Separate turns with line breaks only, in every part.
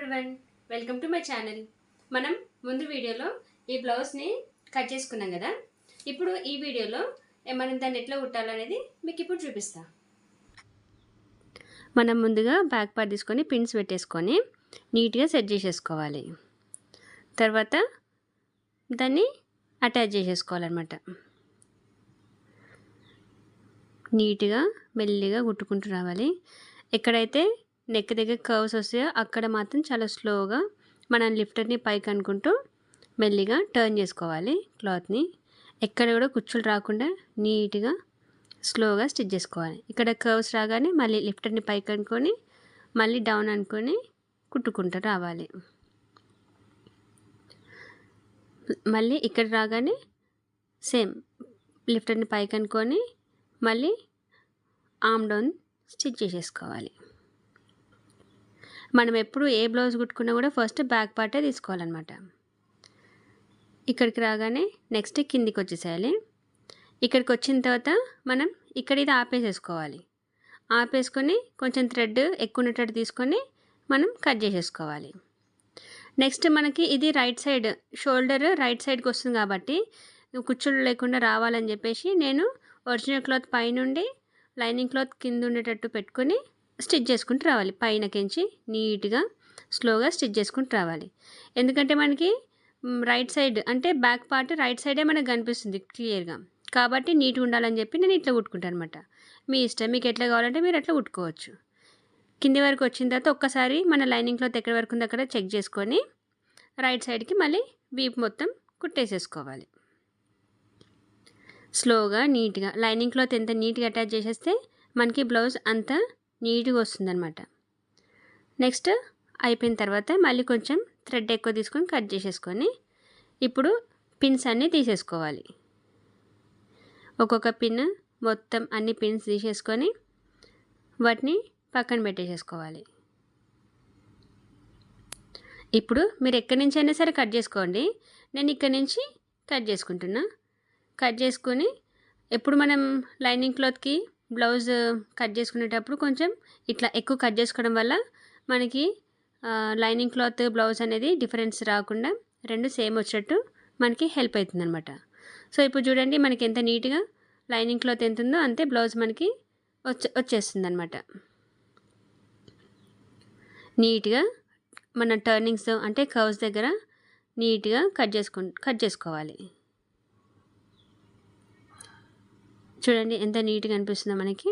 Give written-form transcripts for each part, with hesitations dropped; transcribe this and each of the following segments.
Everyone, welcome to my channel. మనం ముందు వీడియోలో ఈ బ్లౌజ్ని కట్ చేసుకున్నాం కదా. ఇప్పుడు ఈ వీడియోలో మనం దాన్ని ఎట్లా కుట్టాలనేది మీకు ఇప్పుడు చూపిస్తా. మనం ముందుగా బ్యాక్ పార్ట్ తీసుకొని పిన్స్ పెట్టేసుకొని నీట్గా సెట్ చేసేసుకోవాలి. తర్వాత దాన్ని అటాచ్ చేసేసుకోవాలన్నమాట. నీట్గా మెల్లిగా కుట్టుకుంటూ రావాలి. ఎక్కడైతే నెక్ దగ్గర కర్వ్స్ వస్తాయో అక్కడ మాత్రం చాలా స్లోగా మనం లిఫ్టర్ని పైకి అనుకుంటూ మెల్లిగా టర్న్ చేసుకోవాలి. క్లాత్ని ఎక్కడ కూడా కుచ్చులు రాకుండా నీట్గా స్లోగా స్టిచ్ చేసుకోవాలి. ఇక్కడ కర్వ్స్ రాగానే మళ్ళీ లిఫ్టర్ని పైకి అనుకొని మళ్ళీ డౌన్ అనుకొని కుట్టుకుంటూ రావాలి. మళ్ళీ ఇక్కడ రాగానే సేమ్ లిఫ్టర్ని పైకి అనుకొని మళ్ళీ ఆర్మ్ డౌన్ స్టిచ్ చేసేసుకోవాలి. మనం ఎప్పుడు ఏ బ్లౌజ్ కుట్టుకున్నా కూడా ఫస్ట్ బ్యాక్ పార్టే తీసుకోవాలన్నమాట. ఇక్కడికి రాగానే నెక్స్ట్ కిందికి వచ్చేసేయాలి. ఇక్కడికి వచ్చిన తర్వాత మనం ఇక్కడ ఇది ఆపేసేసుకోవాలి. ఆపేసుకొని కొంచెం థ్రెడ్ ఎక్కువ ఉన్నట్టు తీసుకొని మనం కట్ చేసేసుకోవాలి. నెక్స్ట్ మనకి ఇది రైట్ సైడ్ షోల్డర్ రైట్ సైడ్కి వస్తుంది కాబట్టి కుచ్చులు లేకుండా రావాలని చెప్పేసి నేను ఒరిజినల్ క్లాత్ పైనుండి లైనింగ్ క్లాత్ కింద ఉండేటట్టు పెట్టుకొని స్టిచ్ చేసుకుంటూ రావాలి. పైనకించి నీట్గా స్లోగా స్టిచ్ చేసుకుంటూ రావాలి. ఎందుకంటే మనకి రైట్ సైడ్ అంటే బ్యాక్ పార్ట్ రైట్ సైడే మనకు కనిపిస్తుంది క్లియర్గా, కాబట్టి నీట్గా ఉండాలని చెప్పి నేను ఇట్లా కుట్టుకుంటాను అనమాట. మీ ఇష్టం, మీకు ఎట్లా కావాలంటే మీరు అట్లా కుట్టుకోవచ్చు. కింది వరకు వచ్చిన తర్వాత ఒక్కసారి మన లైనింగ్ క్లాత్ ఎక్కడి వరకు ఉందో అక్కడ చెక్ చేసుకొని రైట్ సైడ్కి మళ్ళీ వీప్ మొత్తం కుట్టేసేసుకోవాలి. స్లోగా నీట్గా లైనింగ్ క్లాత్ ఎంత నీట్గా అటాచ్ చేసేస్తే మనకి బ్లౌజ్ అంత నీట్గా వస్తుందన్నమాట. నెక్స్ట్ అయిపోయిన తర్వాత మళ్ళీ కొంచెం థ్రెడ్ ఎక్కువ తీసుకొని కట్ చేసేసుకొని ఇప్పుడు పిన్స్ అన్నీ తీసేసుకోవాలి. ఒక్కొక్క పిన్ మొత్తం అన్ని పిన్స్ తీసేసుకొని వాటిని పక్కన పెట్టేసేసుకోవాలి. ఇప్పుడు మీరు ఎక్కడి నుంచి అయినా సరే కట్ చేసుకోండి. నేను ఇక్కడి నుంచి కట్ చేసుకుంటున్నా. కట్ చేసుకొని ఎప్పుడు మనం లైనింగ్ క్లాత్కి బ్లౌజ్ కట్ చేసుకునేటప్పుడు కొంచెం ఇట్లా ఎక్కువ కట్ చేసుకోవడం వల్ల మనకి లైనింగ్ క్లాత్ బ్లౌజ్ అనేది డిఫరెన్స్ రాకుండా రెండు సేమ్ వచ్చేటట్టు మనకి హెల్ప్ అవుతుంది అనమాట. సో ఇప్పుడు చూడండి మనకి ఎంత నీట్గా లైనింగ్ క్లాత్ ఎంత ఉందో అంతే బ్లౌజ్ మనకి వచ్చేస్తుంది అనమాట. నీట్గా మన టర్నింగ్స్ అంటే కర్వ్స్ దగ్గర నీట్గా కట్ చేసుకోవాలి. చూడండి ఎంత నీట్గా అనిపిస్తుందో మనకి.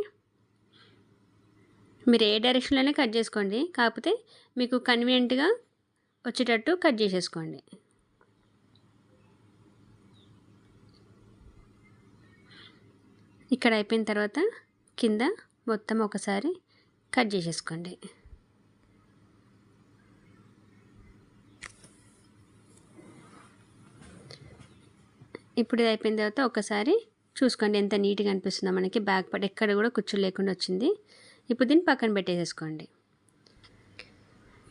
మీరు ఏ డైరెక్షన్లోనే కట్ చేసుకోండి, కాకపోతే మీకు కన్వీనియంట్గా వచ్చేటట్టు కట్ చేసేసుకోండి. ఇక్కడ అయిపోయిన తర్వాత కింద మొత్తం ఒకసారి కట్ చేసేసుకోండి. ఇప్పుడు ఇది అయిపోయిన తర్వాత ఒకసారి చూసుకోండి ఎంత నీట్గా అనిపిస్తుందో మనకి. బ్యాక్ పార్ట్ ఎక్కడ కూడా కుచ్చులు లేకుండా వచ్చింది. ఇప్పుడు దీన్ని పక్కన పెట్టేసేసుకోండి.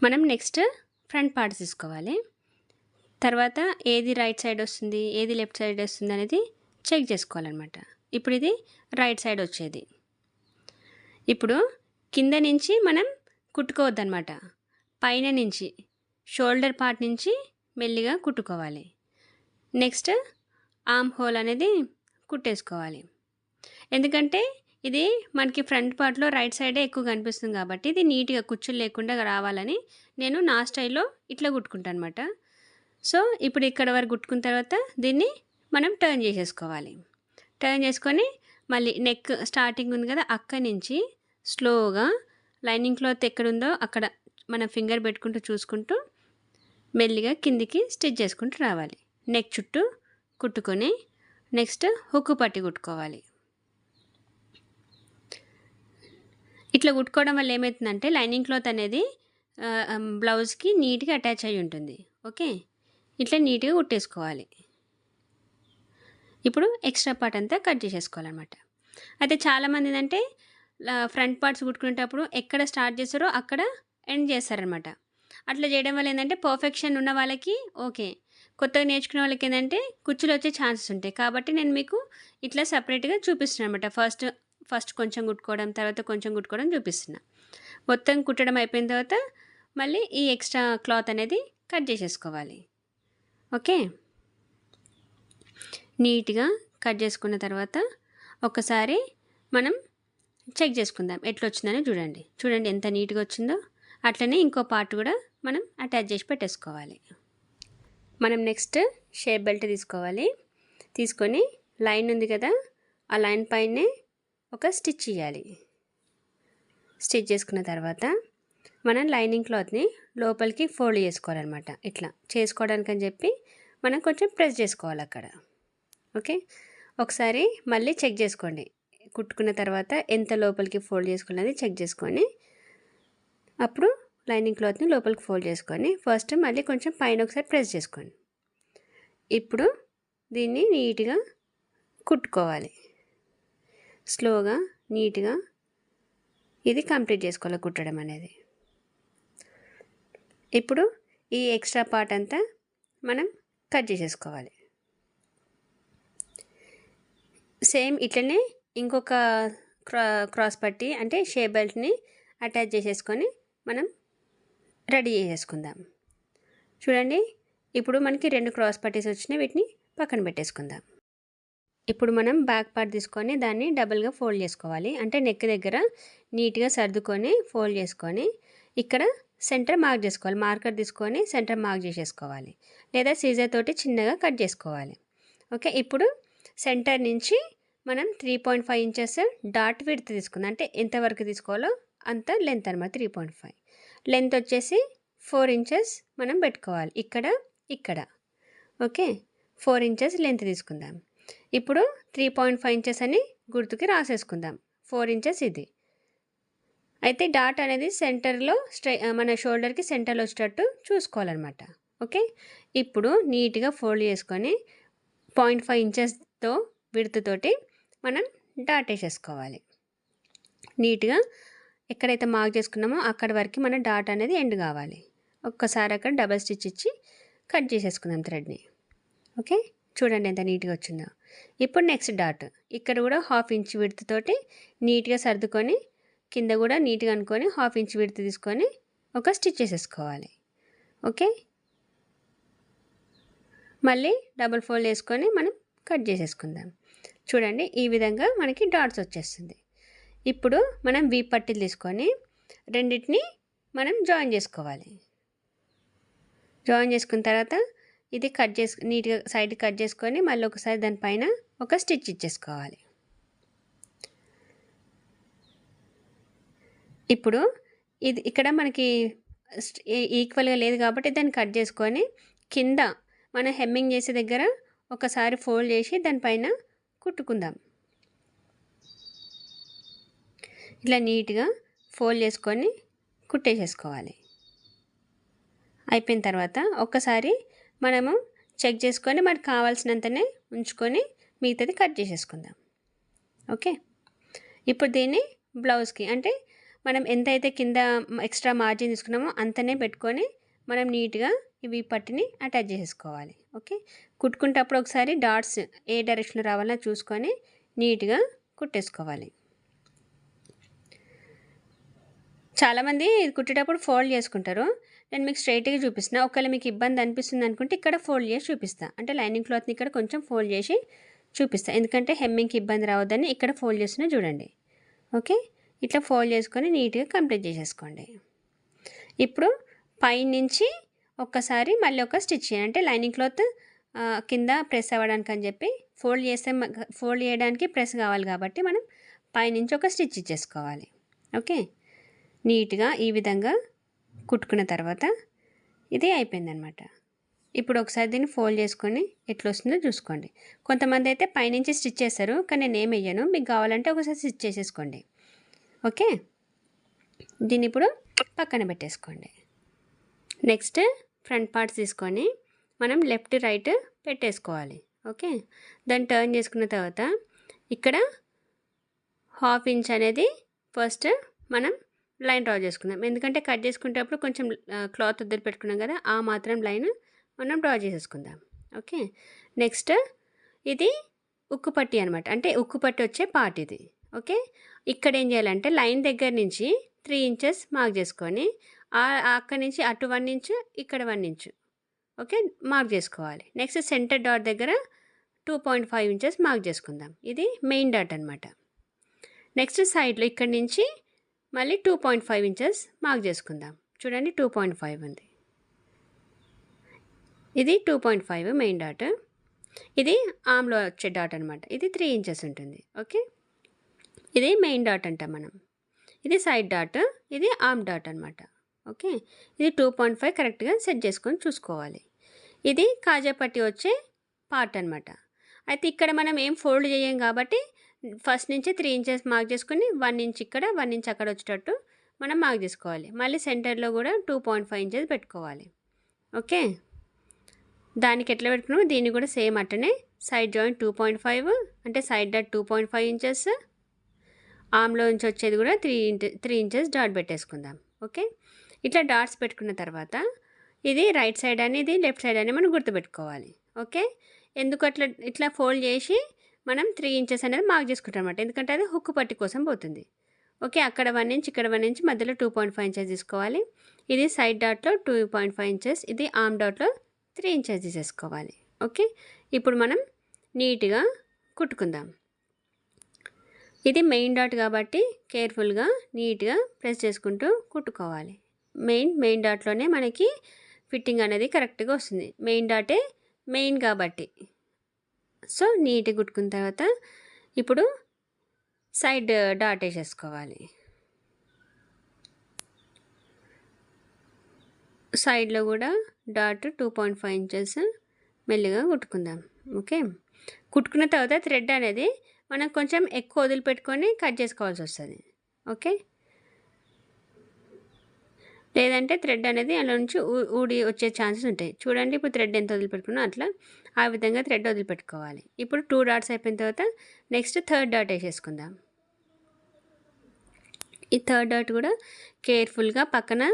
మనం నెక్స్ట్ ఫ్రంట్ పార్ట్ తీసుకోవాలి. తర్వాత ఏది రైట్ సైడ్ వస్తుంది ఏది లెఫ్ట్ సైడ్ వస్తుంది అనేది చెక్ చేసుకోవాలన్నమాట. ఇప్పుడు ఇది రైట్ సైడ్ వచ్చేది. ఇప్పుడు కింద నుంచి మనం కుట్టుకోవద్దన్నమాట. పైన నుంచి షోల్డర్ పార్ట్ నుంచి మెల్లిగా కుట్టుకోవాలి. నెక్స్ట్ ఆర్మ్ హోల్ అనేది కుట్టేసుకోవాలి. ఎందుకంటే ఇది మనకి ఫ్రంట్ పార్ట్లో రైట్ సైడే ఎక్కువ కనిపిస్తుంది కాబట్టి ఇది నీట్గా కుచ్చులు లేకుండా రావాలని నేను నా స్టైల్లో ఇట్లా కుట్టుకుంటాను అనమాట. సో ఇప్పుడు ఇక్కడ వరకు కుట్టుకున్న తర్వాత దీన్ని మనం టర్న్ చేసేసుకోవాలి. టర్న్ చేసుకొని మళ్ళీ నెక్ స్టార్టింగ్ ఉంది కదా అక్కడి నుంచి స్లోగా లైనింగ్ క్లాత్ ఎక్కడుందో అక్కడ మనం ఫింగర్ పెట్టుకుంటూ చూసుకుంటూ మెల్లిగా కిందికి స్టిచ్ చేసుకుంటూ రావాలి. నెక్ చుట్టూ కుట్టుకొని నెక్స్ట్ హుక్కు పట్టి కుట్టుకోవాలి. ఇట్లా కుట్టుకోవడం వల్ల ఏమవుతుందంటే లైనింగ్ క్లాత్ అనేది బ్లౌజ్కి నీట్గా అటాచ్ అయి ఉంటుంది. ఓకే, ఇట్లా నీట్గా కుట్టేసుకోవాలి. ఇప్పుడు ఎక్స్ట్రా పార్ట్ అంతా కట్ చేసేసుకోవాలన్నమాట. అయితే చాలామంది ఏంటంటే ఫ్రంట్ పార్ట్స్ కుట్టుకునేటప్పుడు ఎక్కడ స్టార్ట్ చేస్తారో అక్కడ ఎండ్ చేస్తారనమాట. అట్లా చేయడం వల్ల ఏంటంటే పర్ఫెక్షన్ ఉన్న వాళ్ళకి ఓకే, కొత్తగా నేర్చుకునే వాళ్ళకి ఏంటంటే కుచ్చులు వచ్చే ఛాన్సెస్ ఉంటాయి. కాబట్టి నేను మీకు ఇట్లా సపరేట్గా చూపిస్తున్నాను అనమాట. ఫస్ట్ కొంచెం కుట్టుకోవడం, తర్వాత కొంచెం కుట్టుకోవడం చూపిస్తున్నా. మొత్తం కుట్టడం అయిపోయిన తర్వాత మళ్ళీ ఈ ఎక్స్ట్రా క్లాత్ అనేది కట్ చేసేసుకోవాలి. ఓకే, నీట్గా కట్ చేసుకున్న తర్వాత ఒకసారి మనం చెక్ చేసుకుందాం ఎట్లా వచ్చిందని. చూడండి ఎంత నీట్గా వచ్చిందో. అట్లనే ఇంకో పార్ట్ కూడా మనం అటాచ్ చేసి పెట్టేసుకోవాలి. మనం నెక్స్ట్ షేప్ బెల్ట్ తీసుకోవాలి. తీసుకొని లైన్ ఉంది కదా, ఆ లైన్ పైనే ఒక స్టిచ్ ఇవ్వాలి. స్టిచ్ చేసుకున్న తర్వాత మనం లైనింగ్ క్లాత్ని లోపలికి ఫోల్డ్ చేసుకోవాలన్నమాట. ఇట్లా చేసుకోవడానికని చెప్పి మనం కొంచెం ప్రెస్ చేసుకోవాలి అక్కడ. ఓకే, ఒకసారి మళ్ళీ చెక్ చేసుకోండి. కుట్టుకున్న తర్వాత ఎంత లోపలికి ఫోల్డ్ చేసుకున్నది చెక్ చేసుకొని అప్పుడు లైనింగ్ క్లాత్ని లోపలికి ఫోల్డ్ చేసుకొని ఫస్ట్ మళ్ళీ కొంచెం పైన ఒకసారి ప్రెస్ చేసుకోండి. ఇప్పుడు దీన్ని నీట్గా కుట్టుకోవాలి. స్లోగా నీట్గా ఇది కంప్లీట్ చేసుకోవాలి కుట్టడం అనేది. ఇప్పుడు ఈ ఎక్స్ట్రా పార్ట్ అంతా మనం కట్ చేసేసుకోవాలి. సేమ్ ఇట్లనే ఇంకొక క్రాస్ పట్టి అంటే షేప్ బెల్ట్ని అటాచ్ చేసేసుకొని మనం రెడీ చేసేసుకుందాం. చూడండి, ఇప్పుడు మనకి 2 క్రాస్ పట్టీస్ వచ్చినాయి. వీటిని పక్కన పెట్టేసుకుందాం. ఇప్పుడు మనం బ్యాక్ పార్ట్ తీసుకొని దాన్ని డబుల్గా ఫోల్డ్ చేసుకోవాలి. అంటే నెక్ దగ్గర నీట్గా సర్దుకొని ఫోల్డ్ చేసుకొని ఇక్కడ సెంటర్ మార్క్ చేసుకోవాలి. మార్కర్ తీసుకొని సెంటర్ మార్క్ చేసేసుకోవాలి, లేదా సీజర్ తోటి చిన్నగా కట్ చేసుకోవాలి. ఓకే, ఇప్పుడు సెంటర్ నుంచి మనం 3.5 ఇంచెస్ డాట్ విడ్త్ తీసుకుందాం. అంటే ఎంతవరకు తీసుకోవాలో అంత లెంత్ అనమాట. 3.5 లెంత్ వచ్చేసి 4 ఇంచెస్ మనం పెట్టుకోవాలి ఇక్కడ. ఓకే, 4 ఇంచెస్ లెంత్ తీసుకుందాం. ఇప్పుడు 3.5 ఇంచెస్ అని గుర్తుకి రాసేసుకుందాం. 4 ఇంచెస్ ఇది. అయితే డాట్ అనేది సెంటర్లో మన షోల్డర్కి సెంటర్లో వచ్చేటట్టు చూసుకోవాలన్నమాట. ఓకే, ఇప్పుడు నీట్గా ఫోల్డ్ చేసుకొని 0.5 ఇంచెస్తో విడ్త్ తోటి మనం డాట్ వేసేసుకోవాలి. నీట్గా ఎక్కడైతే మార్క్ చేసుకున్నామో అక్కడ వరకు మన డాట్ అనేది ఎండ్ కావాలి. ఒక్కసారి అక్కడ డబల్ స్టిచ్ ఇచ్చి కట్ చేసేసుకుందాం థ్రెడ్ని. ఓకే, చూడండి ఎంత నీట్గా వచ్చిందో. ఇప్పుడు నెక్స్ట్ డాట్ ఇక్కడ కూడా 1/2 ఇంచ్ విడ్త్ తోటి నీట్గా సర్దుకొని కింద కూడా నీట్గా అనుకొని 1/2 ఇంచ్ విడ్త్ తీసుకొని ఒక స్టిచ్ చేసేసుకోవాలి. ఓకే, మళ్ళీ డబుల్ ఫోల్డ్ వేసుకొని మనం కట్ చేసేసుకుందాం. చూడండి, ఈ విధంగా మనకి డాట్స్ వచ్చేస్తుంది. ఇప్పుడు మనం వీ పట్టీలు తీసుకొని రెండింటిని మనం జాయిన్ చేసుకోవాలి. జాయిన్ చేసుకున్న తర్వాత ఇది నీట్గా సైడ్ కట్ చేసుకొని మళ్ళీ ఒకసారి దానిపైన ఒక స్టిచ్ ఇచ్చేసుకోవాలి. ఇప్పుడు ఇది ఇక్కడ మనకి ఈక్వల్గా లేదు కాబట్టి దాన్ని కట్ చేసుకొని కింద మనం హెమ్మింగ్ చేసే దగ్గర ఒకసారి ఫోల్డ్ చేసి దానిపైన కుట్టుకుందాం. ఇట్లా నీట్గా ఫోల్డ్ చేసుకొని కుట్టేసేసుకోవాలి. అయిపోయిన తర్వాత ఒక్కసారి మనము చెక్ చేసుకొని మనకు కావాల్సినంతనే ఉంచుకొని మిగతాది కట్ చేసేసుకుందాం. ఓకే, ఇప్పుడు దీన్ని బ్లౌజ్కి అంటే మనం ఎంతైతే కింద ఎక్స్ట్రా మార్జిన్ తీసుకున్నామో అంతనే పెట్టుకొని మనం నీట్గా ఇవి పట్టిని అటాచ్ చేసేసుకోవాలి. ఓకే, కుట్టుకుంటప్పుడు ఒకసారి డాట్స్ ఏ డైరెక్షన్లో రావాలో చూసుకొని నీట్గా కుట్టేసుకోవాలి. చాలామంది ఇది కుట్టేటప్పుడు ఫోల్డ్ చేసుకుంటారు. నేను మీకు స్ట్రైట్గా చూపిస్తున్నా. ఒకవేళ మీకు ఇబ్బంది అనిపిస్తుంది అనుకుంటే ఇక్కడ ఫోల్డ్ చేసి చూపిస్తాను. అంటే లైనింగ్ క్లాత్ని ఇక్కడ కొంచెం ఫోల్డ్ చేసి చూపిస్తాను. ఎందుకంటే హెమ్మింగ్కి ఇబ్బంది రావద్దని ఇక్కడ ఫోల్డ్ చేస్తున్నా చూడండి. ఓకే, ఇట్లా ఫోల్డ్ చేసుకొని నీట్గా కంప్లీట్ చేసేసుకోండి. ఇప్పుడు పైనుంచి ఒక్కసారి మళ్ళీ ఒక స్టిచ్ చేయండి. అంటే లైనింగ్ క్లాత్ కింద ప్రెస్ అవ్వడానికి అని చెప్పి ఫోల్డ్ చేయడానికి ప్రెస్ కావాలి కాబట్టి మనం పైనుంచి ఒక స్టిచ్ ఇచ్చేసుకోవాలి. ఓకే, నీట్గా ఈ విధంగా కుట్టుకున్న తర్వాత ఇది అయిపోయిందనమాట. ఇప్పుడు ఒకసారి దీన్ని ఫోల్డ్ చేసుకొని ఎట్లా వస్తుందో చూసుకోండి. కొంతమంది అయితే పైనుంచి స్టిచ్ చేస్తారు, కానీ నేను ఏం వేయను. మీకు కావాలంటే ఒకసారి స్టిచ్ చేసేసుకోండి. ఓకే, దీన్ని ఇప్పుడు పక్కన పెట్టేసుకోండి. నెక్స్ట్ ఫ్రంట్ పార్ట్స్ తీసుకొని మనం లెఫ్ట్ రైట్ పెట్టేసుకోవాలి. ఓకే, దాన్ని టర్న్ చేసుకున్న తర్వాత ఇక్కడ 1/2 ఇంచ్ అనేది ఫస్ట్ మనం లైన్ డ్రా చేసుకుందాం. ఎందుకంటే కట్ చేసుకునేటప్పుడు కొంచెం క్లాత్ వదిలి పెట్టుకున్నాం కదా, ఆ మాత్రం లైన్ మనం డ్రా చేసేసుకుందాం. ఓకే, నెక్స్ట్ ఇది ఉక్కు పట్టి అనమాట. అంటే ఉక్కు పట్టి వచ్చే పార్ట్ ఇది. ఓకే, ఇక్కడ ఏం చేయాలంటే లైన్ దగ్గర నుంచి 3 ఇంచెస్ మార్క్ చేసుకొని అక్కడి నుంచి అటు 1 ఇంచ్, ఇక్కడ 1 ఇంచ్. ఓకే, మార్క్ చేసుకోవాలి. నెక్స్ట్ సెంటర్ డాట్ దగ్గర 2.5 ఇంచెస్ మార్క్ చేసుకుందాం. ఇది మెయిన్ డాట్ అనమాట. నెక్స్ట్ సైడ్లో ఇక్కడి నుంచి మళ్ళీ 2.5 ఇంచెస్ మార్క్ చేసుకుందాం. చూడండి 2.5 ఉంది. ఇది 2.5 మెయిన్ డాట్. ఇది ఆమ్లో వచ్చే డాట్ అనమాట. ఇది 3 ఇంచెస్ ఉంటుంది. ఓకే, ఇది మెయిన్ డాట్ అంటాం మనం. ఇది సైడ్ డాట్, ఇది ఆర్మ్ డాట్ అనమాట. ఓకే, ఇది 2.5 కరెక్ట్గా సెట్ చేసుకొని చూసుకోవాలి. ఇది కాజాపట్టి వచ్చే పార్ట్ అనమాట. అయితే ఇక్కడ మనం ఏం ఫోల్డ్ చేయం కాబట్టి ఫస్ట్ నుంచి 3 ఇంచెస్ మార్క్ చేసుకొని 1 ఇంచ్ ఇక్కడ 1 ఇంచ్ అక్కడ వచ్చేటట్టు మనం మార్క్ చేసుకోవాలి. మళ్ళీ సెంటర్లో కూడా 2.5 ఇంచెస్ పెట్టుకోవాలి. ఓకే, దానికి ఎట్లా పెట్టుకున్నామో దీన్ని కూడా సేమ్ అట్టనే సైడ్ జాయింట్ 2.5 అంటే సైడ్ డాట్ 2.5 ఇంచెస్, ఆమ్లో నుంచి వచ్చేది కూడా 3 ఇంచెస్ డాట్ పెట్టేసుకుందాం. ఓకే, ఇట్లా డాట్స్ పెట్టుకున్న తర్వాత ఇది రైట్ సైడ్ అని ఇది లెఫ్ట్ సైడ్ అని మనం గుర్తుపెట్టుకోవాలి. ఓకే, ఎందుకు అట్లా ఇట్లా ఫోల్డ్ చేసి మనం 3 ఇంచెస్ అనేది మార్క్ చేసుకుంటాం అనమాట. ఎందుకంటే అది హుక్ పట్టి కోసం పోతుంది. ఓకే, అక్కడ 1 ఇంచ్ ఇక్కడ 1 ఇంచ్ మధ్యలో 2.5 ఇంచెస్ తీసుకోవాలి. ఇది సైడ్ డాట్లో 2.5 ఇంచెస్, ఇది ఆర్మ్ డాట్లో 3 ఇంచెస్ తీసేసుకోవాలి. ఓకే, ఇప్పుడు మనం నీట్గా కుట్టుకుందాం. ఇది మెయిన్ డాట్ కాబట్టి కేర్ఫుల్గా నీట్గా ప్రెస్ చేసుకుంటూ కుట్టుకోవాలి. మెయిన్ డాట్లోనే మనకి ఫిట్టింగ్ అనేది కరెక్ట్గా వస్తుంది. మెయిన్ డాటే మెయిన్ కాబట్టి. సో నీట్గా కుట్టుకున్న తర్వాత ఇప్పుడు సైడ్ డాట్ వేసేసుకోవాలి. సైడ్లో కూడా డాట్ 2.5 ఇంచెస్ మెల్లిగా కుట్టుకుందాం. ఓకే, కుట్టుకున్న తర్వాత థ్రెడ్ అనేది మనం కొంచెం ఎక్కువ వదిలిపెట్టుకొని కట్ చేసుకోవాల్సి వస్తుంది. ఓకే, లేదంటే థ్రెడ్ అనేది అందులో నుంచి ఊడి వచ్చే ఛాన్సెస్ ఉంటాయి. చూడండి ఇప్పుడు థ్రెడ్ ఎంత వదిలిపెట్టుకున్నా అట్లా ఆ విధంగా థ్రెడ్ వదిలిపెట్టుకోవాలి. ఇప్పుడు 2 డాట్స్ అయిపోయిన తర్వాత నెక్స్ట్ థర్డ్ డాట్ వేసేసుకుందాం. ఈ థర్డ్ డాట్ కూడా కేర్ఫుల్గా పక్కన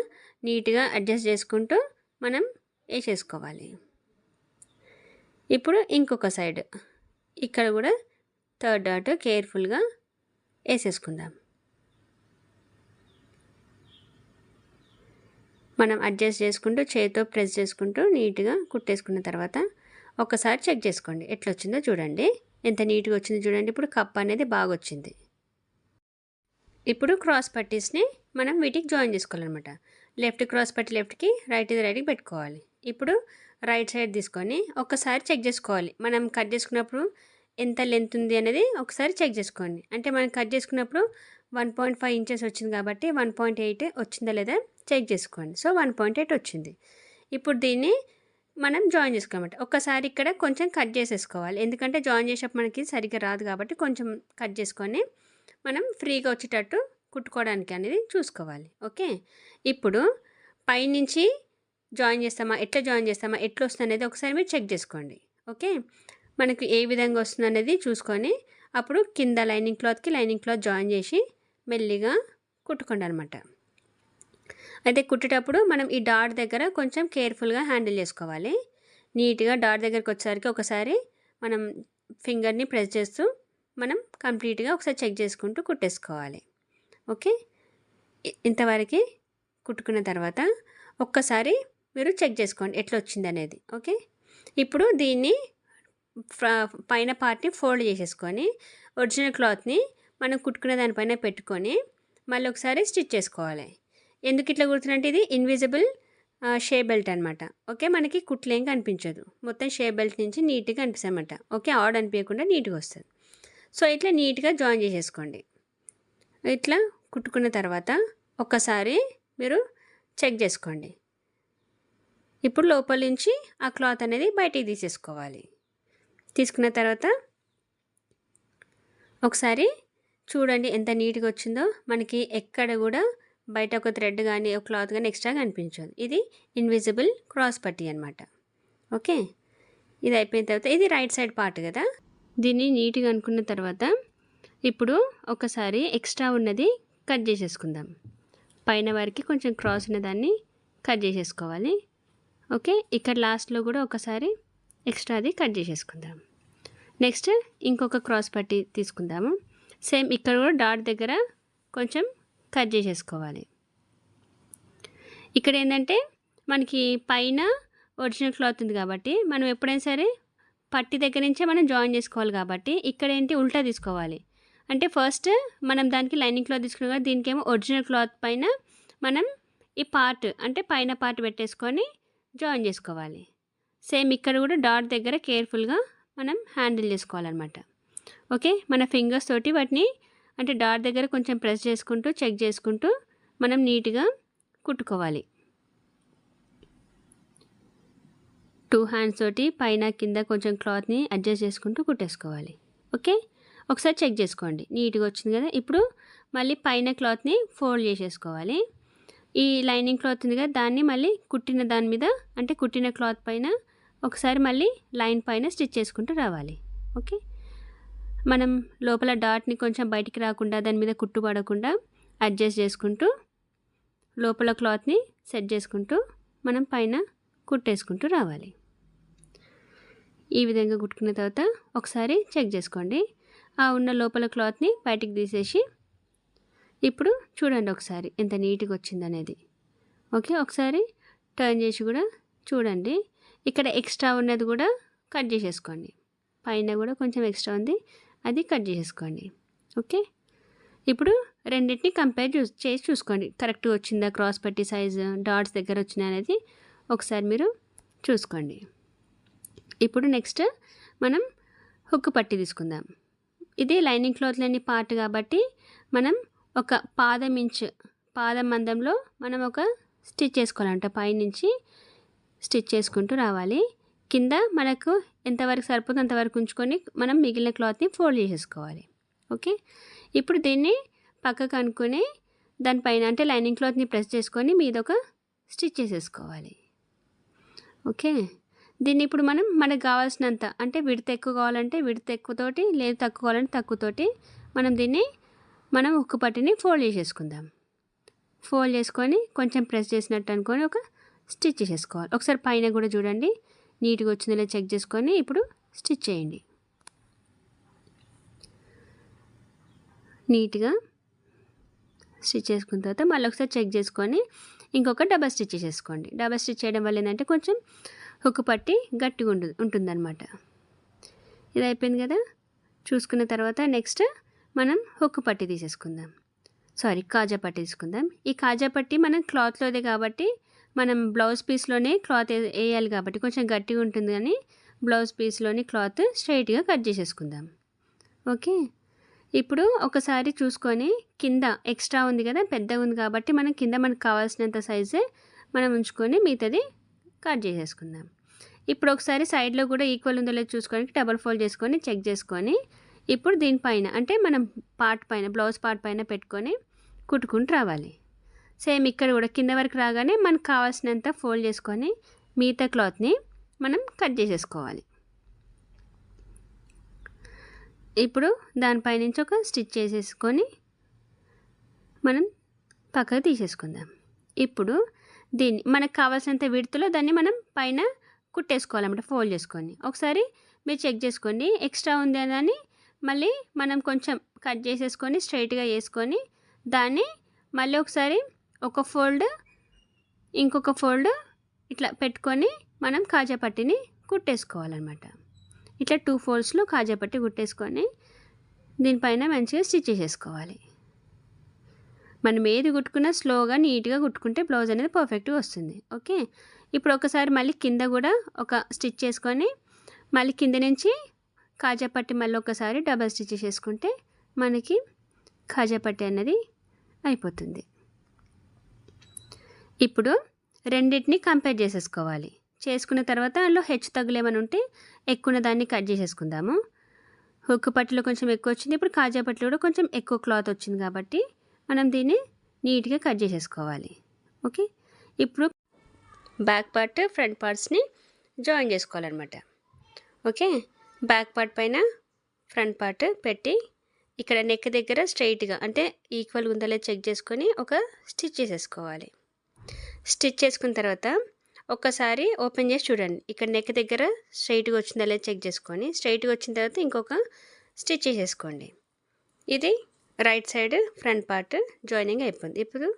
నీట్గా అడ్జస్ట్ చేసుకుంటూ మనం వేసేసుకోవాలి. ఇప్పుడు ఇంకొక సైడ్ ఇక్కడ కూడా థర్డ్ డాట్ కేర్ఫుల్గా వేసేసుకుందాం. మనం అడ్జస్ట్ చేసుకుంటూ చేతితో ప్రెస్ చేసుకుంటూ నీట్గా కుట్టేసుకున్న తర్వాత ఒకసారి చెక్ చేసుకోండి ఎట్లా వచ్చిందో చూడండి. ఎంత నీట్గా వచ్చిందో చూడండి. ఇప్పుడు కప్ అనేది బాగా వచ్చింది. ఇప్పుడు క్రాస్ పట్టీస్ని మనం వీటికి జాయిన్ చేసుకోవాలన్నమాట. లెఫ్ట్ క్రాస్ పట్టి లెఫ్ట్కి, రైట్కి పెట్టుకోవాలి. ఇప్పుడు రైట్ సైడ్ తీసుకొని ఒకసారి చెక్ చేసుకోవాలి. మనం కట్ చేసుకున్నప్పుడు ఎంత లెంత్ ఉంది అనేది ఒకసారి చెక్ చేసుకోండి. అంటే మనం కట్ చేసుకున్నప్పుడు 1.5 ఇంచెస్ వచ్చింది కాబట్టి 1.8 వచ్చిందా లేదా చెక్ చేసుకోండి. సో 1.8 వచ్చింది. ఇప్పుడు దీన్ని మనం జాయిన్ చేసుకోమాట. ఒక్కసారి ఇక్కడ కొంచెం కట్ చేసేసుకోవాలి. ఎందుకంటే జాయిన్ చేసేటప్పుడు మనకి సరిగ్గా రాదు కాబట్టి కొంచెం కట్ చేసుకొని మనం ఫ్రీగా వచ్చేటట్టు కుట్టుకోవడానికి అనేది చూసుకోవాలి. ఓకే, ఇప్పుడు పైనుంచి జాయిన్ చేస్తామా, ఎట్లా జాయిన్ చేస్తామా, ఎట్లా వస్తుంది అనేది ఒకసారి మీరు చెక్ చేసుకోండి. ఓకే, మనకు ఏ విధంగా వస్తుంది అనేది చూసుకొని అప్పుడు కింద లైనింగ్ క్లాత్ జాయిన్ చేసి మెల్లిగా కుట్టుకోండి అనమాట. అయితే కుట్టేటప్పుడు మనం ఈ డాట్ దగ్గర కొంచెం కేర్ఫుల్గా హ్యాండిల్ చేసుకోవాలి. నీట్గా డాట్ దగ్గరికి వచ్చేసరికి ఒకసారి మనం ఫింగర్ని ప్రెస్ చేస్తూ మనం కంప్లీట్గా ఒకసారి చెక్ చేసుకుంటూ కుట్టేసుకోవాలి. ఓకే, ఇంతవరకు కుట్టుకున్న తర్వాత ఒక్కసారి మీరు చెక్ చేసుకోండి ఎట్లా వచ్చింది అనేది. ఓకే, ఇప్పుడు దీన్ని పైన పార్ట్ని ఫోల్డ్ చేసేసుకొని ఒరిజినల్ క్లాత్ని మనం కుట్టుకునే దానిపైన పెట్టుకొని మళ్ళీ ఒకసారి స్టిచ్ చేసుకోవాలి. ఎందుకు ఇట్లా కుడుతున్నట్టు ఇది ఇన్విజిబుల్ షే బెల్ట్ అనమాట. ఓకే, మనకి కుట్లేం కనిపించదు, మొత్తం షే బెల్ట్ నుంచి నీట్గా కనిపిస్తుంది అనమాట. ఓకే, ఆడ్ అనిపించకుండా నీట్గా వస్తుంది. సో ఇట్లా నీట్గా జాయిన్ చేసేసుకోండి. ఇట్లా కుట్టుకున్న తర్వాత ఒక్కసారి మీరు చెక్ చేసుకోండి. ఇప్పుడు లోపల నుంచి ఆ క్లాత్ అనేది బయటికి తీసేసుకోవాలి. తీసుకున్న తర్వాత ఒకసారి చూడండి ఎంత నీట్గా వచ్చిందో. మనకి ఎక్కడ కూడా బయట ఒక థ్రెడ్ కానీ ఒక క్లాత్ కానీ ఎక్స్ట్రా కనిపించదు. ఇది ఇన్విజిబుల్ క్రాస్ పట్టీ అనమాట. ఓకే, ఇది అయిపోయిన తర్వాత ఇది రైట్ సైడ్ పార్ట్ కదా, దీన్ని నీట్గా అనుకున్న తర్వాత ఇప్పుడు ఒకసారి ఎక్స్ట్రా ఉన్నది కట్ చేసేసుకుందాం. పైన వరకు కొంచెం క్రాస్ ఉన్న దాన్ని కట్ చేసేసుకోవాలి. ఓకే, ఇక్కడ లాస్ట్లో కూడా ఒకసారి ఎక్స్ట్రాది కట్ చేసేసుకుందాం. నెక్స్ట్ ఇంకొక క్రాస్ పట్టీ తీసుకుందాము. సేమ్ ఇక్కడ కూడా డాట్ దగ్గర కొంచెం కట్ చేసేసుకోవాలి. ఇక్కడ ఏంటంటే మనకి పైన ఒరిజినల్ క్లాత్ ఉంది కాబట్టి మనం ఎప్పుడైనా సరే పట్టి దగ్గర నుంచే మనం జాయిన్ చేసుకోవాలి కాబట్టి ఇక్కడ ఏంటి ఉల్టా తీసుకోవాలి. అంటే ఫస్ట్ మనం దానికి లైనింగ్ క్లాత్ తీసుకున్నాం కదా, దీనికేమో ఒరిజినల్ క్లాత్ పైన మనం ఈ పార్ట్ అంటే పైన పార్ట్ పెట్టేసుకొని జాయిన్ చేసుకోవాలి. సేమ్ ఇక్కడ కూడా డాట్ దగ్గర కేర్ఫుల్గా మనం హ్యాండిల్ చేసుకోవాలన్నమాట. ఓకే, మన ఫింగర్స్ తోటి వాటిని అంటే డాట్ దగ్గర కొంచెం ప్రెస్ చేసుకుంటూ చెక్ చేసుకుంటూ మనం నీట్గా కుట్టుకోవాలి. 2 హ్యాండ్స్ తోటి పైన కింద కొంచెం క్లాత్ని అడ్జస్ట్ చేసుకుంటూ కుట్టేసుకోవాలి. ఓకే, ఒకసారి చెక్ చేసుకోండి, నీట్గా వచ్చింది కదా. ఇప్పుడు మళ్ళీ పైన క్లాత్ని ఫోల్డ్ చేసేసుకోవాలి. ఈ లైనింగ్ క్లాత్ ఉంది కదా, దాన్ని మళ్ళీ కుట్టిన దాని మీద అంటే కుట్టిన క్లాత్ పైన ఒకసారి మళ్ళీ లైన్ పైన స్టిచ్ చేసుకుంటూ రావాలి. ఓకే, మనం లోపల డాట్ని కొంచెం బయటికి రాకుండా దాని మీద కుట్టు పడకుండా అడ్జస్ట్ చేసుకుంటూ లోపల క్లాత్ని సెట్ చేసుకుంటూ మనం పైన కుట్టేసుకుంటూ రావాలి. ఈ విధంగా కుట్టుకున్న తర్వాత ఒకసారి చెక్ చేసుకోండి. ఆ ఉన్న లోపల క్లాత్ని బయటికి తీసేసి ఇప్పుడు చూడండి ఒకసారి ఎంత నీట్గా వచ్చిందనేది. ఓకే, ఒకసారి టర్న్ చేసి కూడా చూడండి. ఇక్కడ ఎక్స్ట్రా ఉన్నది కూడా కట్ చేసేసుకోండి. పైన కూడా కొంచెం ఎక్స్ట్రా ఉంది, అది కట్ చేసేసుకోండి. ఓకే, ఇప్పుడు రెండింటిని కంపేర్ చేసి చూసుకోండి, కరెక్ట్గా వచ్చిందా, క్రాస్ పట్టి సైజు డాట్స్ దగ్గర వచ్చినా అనేది ఒకసారి మీరు చూసుకోండి. ఇప్పుడు నెక్స్ట్ మనం హుక్ పట్టి తీసుకుందాం. ఇది లైనింగ్ క్లాత్లోని పార్ట్ కాబట్టి మనం ఒక పాదం మందంలో మనం ఒక స్టిచ్ చేసుకోవాలంట. పైనుంచి స్టిచ్ చేసుకుంటూ రావాలి. కింద మనకు ఎంతవరకు సరిపోతుందో అంతవరకు ఉంచుకొని మనం మిగిలిన క్లాత్ని ఫోల్డ్ చేసేసుకోవాలి. ఓకే, ఇప్పుడు దీన్ని పక్కకు అనుకొని దానిపైన అంటే లైనింగ్ క్లాత్ని ప్రెస్ చేసుకొని మీద ఒక స్టిచ్ చేసేసుకోవాలి. ఓకే, దీన్ని ఇప్పుడు మనకు కావాల్సినంత అంటే విడత ఎక్కువ కావాలంటే విడత ఎక్కువతోటి, లేదు తక్కువ కావాలంటే తక్కువతోటి మనం హుక్ పట్టిని ఫోల్డ్ చేసేసుకుందాం. ఫోల్డ్ చేసుకొని కొంచెం ప్రెస్ చేసినట్టు అనుకొని ఒక స్టిచ్ చేసేసుకోవాలి. ఒకసారి పైన కూడా చూడండి, నీట్గా వచ్చిందో చెక్ చేసుకొని ఇప్పుడు స్టిచ్ చేయండి. నీట్గా స్టిచ్ చేసుకున్న తర్వాత మళ్ళీ ఒకసారి చెక్ చేసుకొని ఇంకొక డబల్ స్టిచ్ చేసేసుకోండి. డబల్ స్టిచ్ చేయడం వల్ల ఏంటంటే కొంచెం హుక్ పట్టి గట్టిగా ఉంటుందన్నమాట. ఇది అయిపోయింది కదా. చూసుకున్న తర్వాత నెక్స్ట్ మనం హుక్ పట్టి తీసేసుకుందాం. కాజా పట్టి తీసుకుందాం. ఈ కాజా పట్టి మనం క్లాత్లోదే కాబట్టి మనం బ్లౌజ్ పీస్లోనే క్లాత్ వేయాలి కాబట్టి కొంచెం గట్టిగా ఉంటుంది, కానీ బ్లౌజ్ పీస్లోని క్లాత్ స్ట్రైట్గా కట్ చేసేసుకుందాం. ఓకే, ఇప్పుడు ఒకసారి చూసుకొని కింద ఎక్స్ట్రా ఉంది కదా, పెద్దగా ఉంది కాబట్టి మనం కింద మనకు కావాల్సినంత సైజే మనం ఉంచుకొని మిగతాది కట్ చేసేసుకుందాం. ఇప్పుడు ఒకసారి సైడ్లో కూడా ఈక్వల్ ఉందో లేదో చూసుకోవడానికి డబల్ ఫోల్డ్ చేసుకొని చెక్ చేసుకొని ఇప్పుడు దీనిపైన అంటే మనం బ్లౌజ్ పార్ట్ పైన పెట్టుకొని కుట్టుకుంటూ రావాలి. సేమ్ ఇక్కడ కూడా కింద వరకు రాగానే మనకు కావాల్సినంత ఫోల్డ్ చేసుకొని మిగతా క్లాత్ని మనం కట్ చేసేసుకోవాలి. ఇప్పుడు దానిపై నుంచి ఒక స్టిచ్ చేసేసుకొని మనం పక్కకు తీసేసుకుందాం. ఇప్పుడు దీన్ని మనకు కావాల్సినంత విడతలో దాన్ని మనం పైన కుట్టేసుకోవాలన్నమాట. ఫోల్డ్ చేసుకొని ఒకసారి మీరు చెక్ చేసుకోండి, ఎక్స్ట్రా ఉంది అని మళ్ళీ మనం కొంచెం కట్ చేసేసుకొని స్ట్రైట్గా వేసుకొని దాన్ని మళ్ళీ ఒకసారి ఒక ఫోల్డ్ ఇంకొక ఫోల్డ్ ఇట్లా పెట్టుకొని మనం కాజా పట్టిని కుట్టేసుకోవాలన్నమాట. ఇట్లా 2 ఫోల్డ్స్లో కాజా పట్టి కుట్టేసుకొని దీనిపైన మంచిగా స్టిచ్ చేసేసుకోవాలి. మనం ఏది కుట్టుకున్నా స్లోగా నీట్గా కుట్టుకుంటే బ్లౌజ్ అనేది పర్ఫెక్ట్గా వస్తుంది. ఓకే, ఇప్పుడు ఒకసారి మళ్ళీ కింద కూడా ఒక స్టిచ్ చేసుకొని మళ్ళీ కింద నుంచి కాజా పట్టి మళ్ళీ ఒకసారి డబల్ స్టిచ్ చేసుకుంటే మనకి కాజా పట్టి అనేది అయిపోతుంది. ఇప్పుడు రెండింటిని కంపేర్ చేసేసుకోవాలి. చేసుకున్న తర్వాత అందులో హెచ్చు తగ్గులేమని ఉంటే ఎక్కువ దాన్ని కట్ చేసేసుకుందాము. హుక్ పట్టిలో కొంచెం ఎక్కువ వచ్చింది, ఇప్పుడు కాజా పట్టిలో కూడా కొంచెం ఎక్కువ క్లాత్ వచ్చింది కాబట్టి మనం దీన్ని నీట్గా కట్ చేసేసుకోవాలి. ఓకే, ఇప్పుడు బ్యాక్ పార్ట్ ఫ్రంట్ పార్ట్స్ని జాయిన్ చేసుకోవాలన్నమాట. ఓకే, బ్యాక్ పార్ట్ పైన ఫ్రంట్ పార్ట్ పెట్టి ఇక్కడ నెక్ దగ్గర స్ట్రైట్గా అంటే ఈక్వల్గా ఉందో లేదో చెక్ చేసుకొని ఒక స్టిచ్ చేసేసుకోవాలి. స్టిచ్ చేసుకున్న తర్వాత ఒక్కసారి ఓపెన్ చేసి చూడండి, ఇక్కడ నెక్ దగ్గర స్ట్రైట్గా వచ్చిందో లేదో చెక్ చేసుకొని స్ట్రైట్గా వచ్చిన తర్వాత ఇంకొక స్టిచ్ చేసేసుకోండి. ఇది right side front part joining అయిపోయింది. ఇప్పుడు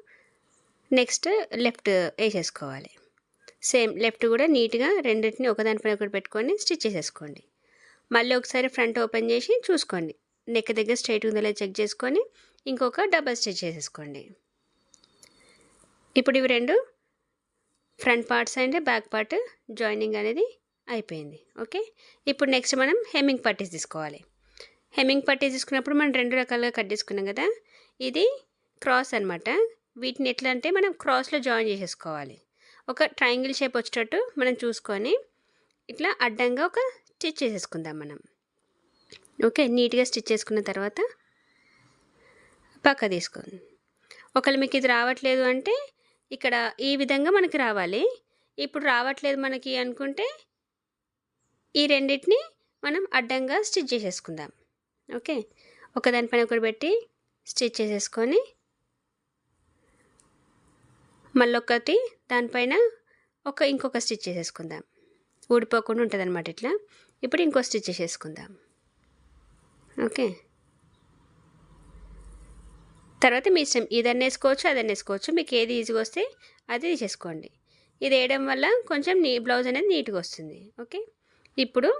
నెక్స్ట్ లెఫ్ట్ వేసేసుకోవాలి. సేమ్ లెఫ్ట్ కూడా నీట్గా రెండింటిని ఒకదానిపైన ఒకటి పెట్టుకొని స్టిచ్ చేసేసుకోండి. మళ్ళీ ఒకసారి ఫ్రంట్ ఓపెన్ చేసి చూసుకోండి, నెక్ దగ్గర స్ట్రైట్ ఉందో లేదో చెక్ చేసుకొని ఇంకొక డబల్ స్టిచ్ చేసేసుకోండి. ఇప్పుడు ఇవి రెండు front parts and back part joining అనేది అయిపోయింది. ఓకే, ఇప్పుడు నెక్స్ట్ మనం హెమ్మింగ్ పట్టీస్ తీసుకోవాలి. హెమ్మింగ్ పట్టీస్ తీసుకున్నప్పుడు మనం రెండు రకాలుగా కట్ చేసుకున్నాం కదా, ఇది క్రాస్ అనమాట. వీటిని ఎట్లా అంటే మనం క్రాస్లో జాయిన్ చేసేసుకోవాలి. ఒక ట్రయాంగిల్ షేప్ వచ్చేటట్టు మనం చూసుకొని ఇట్లా అడ్డంగా ఒక స్టిచ్ చేసేసుకుందాం మనం. ఓకే, నీట్గా స్టిచ్ చేసుకున్న తర్వాత పక్క తీసుకోండి. ఒకవేళ మీకు ఇది రావట్లేదు అంటే ఇక్కడ ఈ విధంగా మనకి రావాలి. ఇప్పుడు రావట్లేదు మనకి అనుకుంటే ఈ రెండింటిని మనం అడ్డంగా స్టిచ్ చేసేసుకుందాం. ఓకే, ఒకదానిపైన ఒకటి పెట్టి స్టిచ్ చేసేసుకొని మళ్ళొకటి దానిపైన ఇంకొక స్టిచ్ చేసేసుకుందాం. ఊడిపోకుండా ఉంటుంది అనమాట ఇట్లా. ఇప్పుడు ఇంకో స్టిచ్ చేసేసుకుందాం. ఓకే, తర్వాత మీ ఇష్టం, ఇదన్నీ వేసుకోవచ్చు అదన్నీ వేసుకోవచ్చు, మీకు ఏది ఈజీగా వస్తే అది తీసేసుకోండి. ఇది వేయడం వల్ల కొంచెం బ్లౌజ్ అనేది నీట్గా వస్తుంది. ఓకే, ఇప్పుడు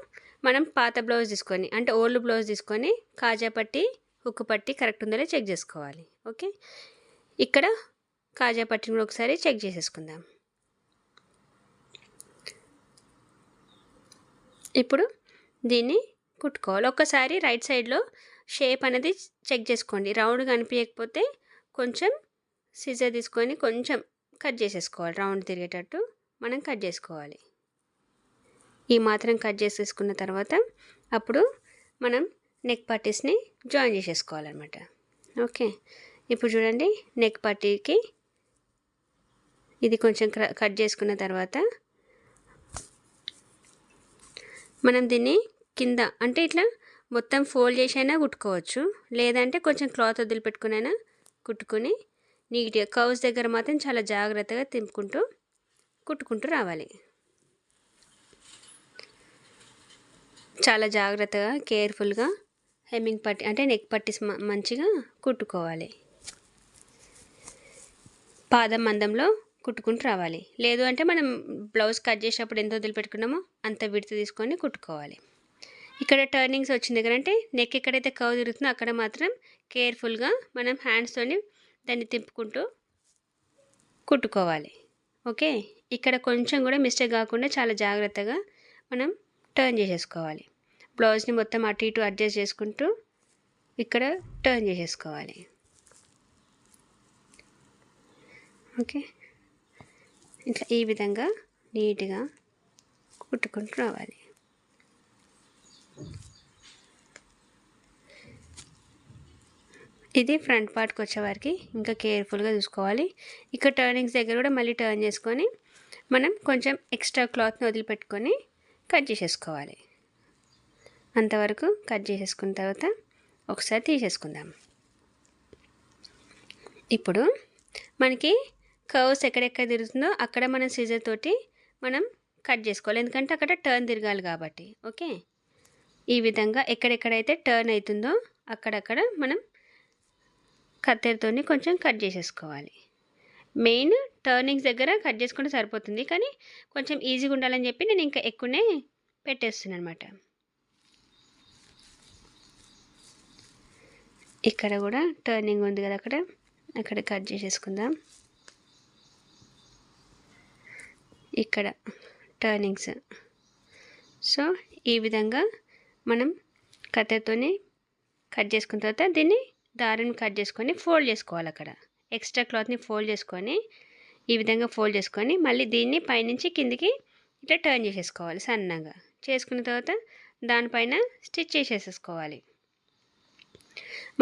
మనం పాత బ్లౌజ్ తీసుకొని అంటే ఓల్డ్ బ్లౌజ్ తీసుకొని కాజా పట్టి హుక్కు పట్టి కరెక్ట్ ఉందో చెక్ చేసుకోవాలి. ఓకే, ఇక్కడ కాజా పట్టిని కూడా ఒకసారి చెక్ చేసేసుకుందాం. ఇప్పుడు దీన్ని కుట్టుకోవాలి. ఒక్కసారి రైట్ సైడ్లో షేప్ అనేది చెక్ చేసుకోండి. రౌండ్గా అనిపించకపోతే కొంచెం సిజర్ తీసుకొని కొంచెం కట్ చేసేసుకోవాలి. రౌండ్ తిరిగేటట్టు మనం కట్ చేసుకోవాలి. ఈ మాత్రం కట్ చేసేసుకున్న తర్వాత అప్పుడు మనం నెక్ పట్టీస్ని జాయిన్ చేసేసుకోవాలన్నమాట. ఓకే, ఇప్పుడు చూడండి, నెక్ పట్టీకి ఇది కొంచెం కట్ చేసుకున్న తర్వాత మనం దీన్ని కింద అంటే ఇట్లా మొత్తం ఫోల్డ్ చేసి అయినా కుట్టుకోవచ్చు, లేదంటే కొంచెం క్లాత్ వదిలిపెట్టుకునైనా కుట్టుకొని నీట్గా కర్వ్స్ దగ్గర మాత్రం చాలా జాగ్రత్తగా కుట్టుకుంటూ రావాలి. చాలా జాగ్రత్తగా కేర్ఫుల్గా హెమ్మింగ్ పట్టి అంటే నెక్ పట్టీస్ మంచిగా కుట్టుకోవాలి. పాదం మందంలో కుట్టుకుంటూ రావాలి. లేదు అంటే మనం బ్లౌజ్ కట్ చేసేటప్పుడు ఎంత వదిలిపెట్టుకున్నామో అంత విడత తీసుకొని కుట్టుకోవాలి. ఇక్కడ టర్నింగ్స్ వచ్చిన దగ్గర అంటే నెక్ ఎక్కడైతే కర్వ్ తిరుగుతుందో అక్కడ మాత్రం కేర్ఫుల్గా మనం హ్యాండ్స్తోని దాన్ని తిప్పుకుంటూ కుట్టుకోవాలి. ఓకే, ఇక్కడ కొంచెం కూడా మిస్టేక్ కాకుండా చాలా జాగ్రత్తగా మనం టర్న్ చేసేసుకోవాలి. బ్లౌజ్ని మొత్తం అటు ఇటు అడ్జస్ట్ చేసుకుంటూ ఇక్కడ టర్న్ చేసేసుకోవాలి. ఓకే, ఇట్లా ఈ విధంగా నీట్గా కుట్టుకుంటూ రావాలి. ఇది ఫ్రంట్ పార్ట్కి వచ్చేవారికి ఇంకా కేర్ఫుల్గా చూసుకోవాలి. ఇక్కడ టర్నింగ్స్ దగ్గర కూడా మళ్ళీ టర్న్ చేసుకొని మనం కొంచెం ఎక్స్ట్రా క్లాత్ని వదిలిపెట్టుకొని కట్ చేసేసుకోవాలి. అంతవరకు కట్ చేసేసుకున్న తర్వాత ఒకసారి తీసేసుకుందాం. ఇప్పుడు మనకి కర్వ్స్ ఎక్కడెక్కడ తిరుగుతుందో అక్కడ మనం సిజర్ తోటి మనం కట్ చేసుకోవాలి, ఎందుకంటే అక్కడ టర్న్ తిరగాలి కాబట్టి. ఓకే, ఈ విధంగా ఎక్కడెక్కడైతే టర్న్ అవుతుందో అక్కడక్కడ మనం కత్తెరతోని కొంచెం కట్ చేసేసుకోవాలి. మెయిన్ టర్నింగ్స్ దగ్గర కట్ చేసుకుంటే సరిపోతుంది, కానీ కొంచెం ఈజీగా ఉండాలని చెప్పి నేను ఇంకా ఎక్కువనే పెట్టేస్తున్నాను అనమాట. ఇక్కడ కూడా టర్నింగ్ ఉంది కదా, అక్కడ కట్ చేసేసుకుందాం. ఇక్కడ టర్నింగ్స్. సో ఈ విధంగా మనం కత్తెరతోని కట్ చేసుకున్న తర్వాత దీన్ని దారిని కట్ చేసుకొని ఫోల్డ్ చేసుకోవాలి. అక్కడ ఎక్స్ట్రా క్లాత్ని ఫోల్డ్ చేసుకొని ఈ విధంగా ఫోల్డ్ చేసుకొని మళ్ళీ దీన్ని పైనుంచి కిందికి ఇట్లా టర్న్ చేసేసుకోవాలి. సన్నగా చేసుకున్న తర్వాత దానిపైన స్టిచ్ చేసేసుకోవాలి.